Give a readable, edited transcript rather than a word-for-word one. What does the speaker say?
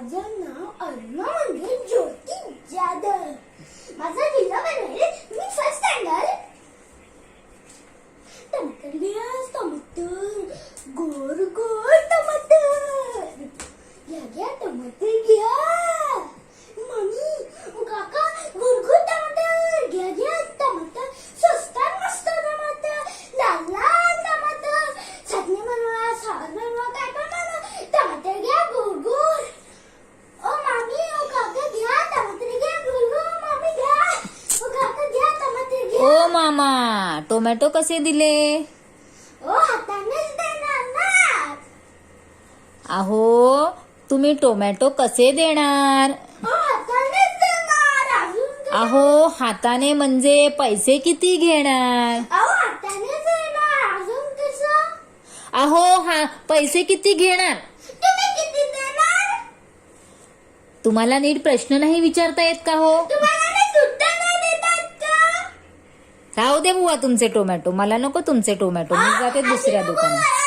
माझं नाव अरुणा म्हणजे ज्योती जाधव. माझा जिल्हा बनवेल. मी फर्स्ट स्टँडर्ड. टमाटर घ्या, टमाटर, गोड गोड टमाटर. घ्या टमाटर घ्या. मम्मी, काका, गोड गोड टमाटर. घ्या टमाटर. स्वस्तात मस्त टमाटर. लाल लाल टमाटर. चटणी बनवा, सॉस बनवा, काय पण बनवा. टमाटर घ्या गोड गोड. ओ मामी, ओ काका घ्या टमाटर घ्या गोड गोड. मामी घ्या. ओ काका घ्या टमाटर घ्या. ओ मामा, टोमॅटो कसे दिले? ओ हातानेच देणार ना. अहो, तुम्ही टोमॅटो कसे देणार? ओ हातानेच देणार. अजून काय? अहो, हाताने म्हणजे पैसे किती घेणार? अहो हातानेच देणार. अजून कसं? अहो, पैसे किती घेणार? तुम्ही किती देणार? तुम्हाला नीट प्रश्न नाही विचारता येत का हो? तुम्हाला नाही सुट्ट्या नाही देतात का? राहू दे बुवा तुमचे टोमॅटो, मला नको तुमचे टोमॅटो, मी जाते दुसऱ्या दुकानात.